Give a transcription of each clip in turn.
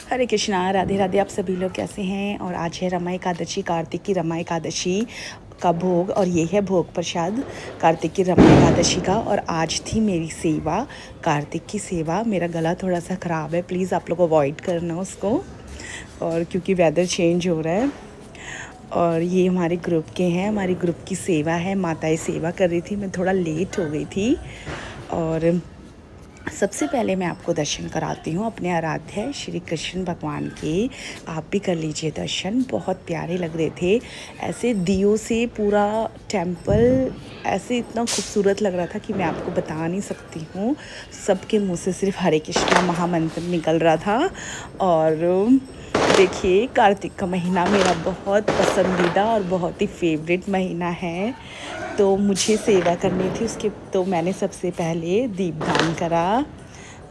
हरे कृष्णा, राधे राधे। आप सभी लोग कैसे हैं? और आज है रमा एकादशी, कार्तिक की रमा एकादशी का भोग, और ये है भोग प्रसाद कार्तिक की रमा एकादशी का। और आज थी मेरी सेवा, कार्तिक की सेवा। मेरा गला थोड़ा सा ख़राब है, प्लीज़ आप लोग अवॉइड करना उसको, और क्योंकि वेदर चेंज हो रहा है। और ये हमारे ग्रुप के हैं, हमारी ग्रुप की सेवा है, माताएं सेवा कर रही थी। मैं थोड़ा लेट हो गई थी। और सबसे पहले मैं आपको दर्शन कराती हूँ अपने आराध्य श्री कृष्ण भगवान के। आप भी कर लीजिए दर्शन, बहुत प्यारे लग रहे थे। ऐसे दियों से पूरा टेम्पल ऐसे इतना खूबसूरत लग रहा था कि मैं आपको बता नहीं सकती हूँ। सबके मुंह से सिर्फ हरे कृष्णा महामंत्र निकल रहा था। और देखिए, कार्तिक का महीना मेरा बहुत पसंदीदा और बहुत ही फेवरेट महीना है। तो मुझे सेवा करनी थी उसके, तो मैंने सबसे पहले दीपदान करा।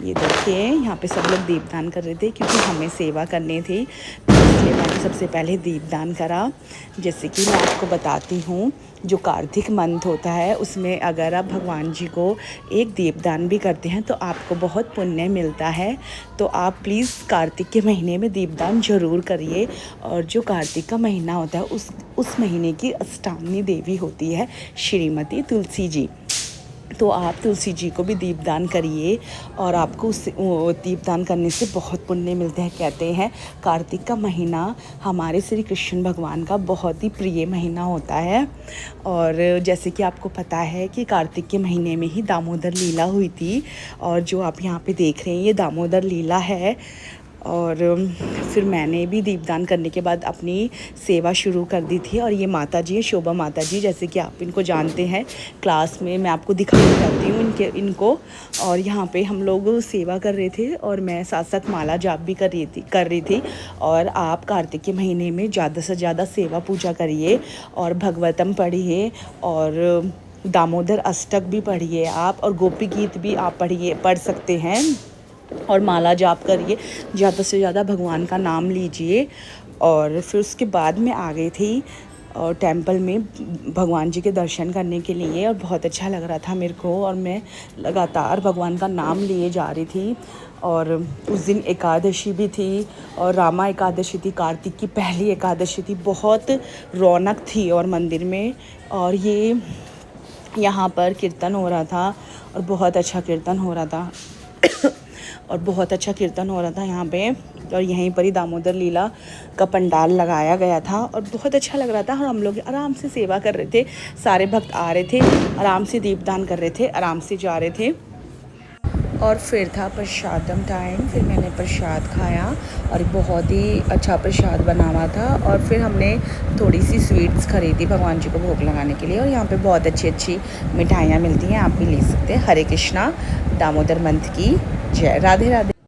ये देखिए, यहाँ पे सब लोग दीपदान कर रहे थे क्योंकि हमें सेवा करनी थी, तो इसलिए मैंने सबसे पहले दीपदान करा। जैसे कि मैं आपको बताती हूँ, जो कार्तिक मंथ होता है उसमें अगर आप भगवान जी को एक दीपदान भी करते हैं तो आपको बहुत पुण्य मिलता है। तो आप प्लीज़ कार्तिक के महीने में दीपदान ज़रूर करिए। और जो कार्तिक का महीना होता है उस महीने की अष्टमी देवी होती है श्रीमती तुलसी जी। तो आप तुलसी जी को भी दीपदान करिए, और आपको उस दीपदान करने से बहुत पुण्य मिलते हैं। कहते हैं कार्तिक का महीना हमारे श्री कृष्ण भगवान का बहुत ही प्रिय महीना होता है। और जैसे कि आपको पता है कि कार्तिक के महीने में ही दामोदर लीला हुई थी, और जो आप यहाँ पे देख रहे हैं ये दामोदर लीला है। और फिर मैंने भी दीपदान करने के बाद अपनी सेवा शुरू कर दी थी। और ये माता जी है, शोभा माता जी, जैसे कि आप इनको जानते हैं। क्लास में मैं आपको दिखाई जाती हूँ इनको। और यहाँ पे हम लोग सेवा कर रहे थे, और मैं साथ साथ माला जाप भी कर रही थी। और आप कार्तिक के महीने में ज़्यादा से ज़्यादा सेवा पूजा करिए, और भगवतम पढ़िए, और दामोदर अष्टक भी पढ़िए आप, और गोपी गीत भी आप पढ़ सकते हैं। और माला जाप करिए, ज़्यादा से ज़्यादा भगवान का नाम लीजिए। और फिर उसके बाद मैं आ गई थी और टेंपल में भगवान जी के दर्शन करने के लिए, और बहुत अच्छा लग रहा था मेरे को। और मैं लगातार भगवान का नाम लिए जा रही थी। और उस दिन एकादशी भी थी, और रामा एकादशी थी, कार्तिक की पहली एकादशी थी। बहुत रौनक थी और मंदिर में। और ये यहाँ पर कीर्तन हो रहा था, और बहुत अच्छा कीर्तन हो रहा था और बहुत अच्छा कीर्तन हो रहा था यहाँ पे। और यहीं पर ही दामोदर लीला का पंडाल लगाया गया था, और बहुत अच्छा लग रहा था। और हम लोग आराम से सेवा कर रहे थे, सारे भक्त आ रहे थे, आराम से दीपदान कर रहे थे, आराम से जा रहे थे। और फिर था प्रसादम टाइम, फिर मैंने प्रसाद खाया, और बहुत ही अच्छा प्रसाद बना हुआ था। और फिर हमने थोड़ी सी स्वीट्स खरीदी भगवान जी को भोग लगाने के लिए। और यहाँ पे बहुत अच्छी अच्छी मिठाइयाँ मिलती हैं, आप भी ले सकते हैं। हरे कृष्णा, दामोदर मंथ की जय। राधे राधे।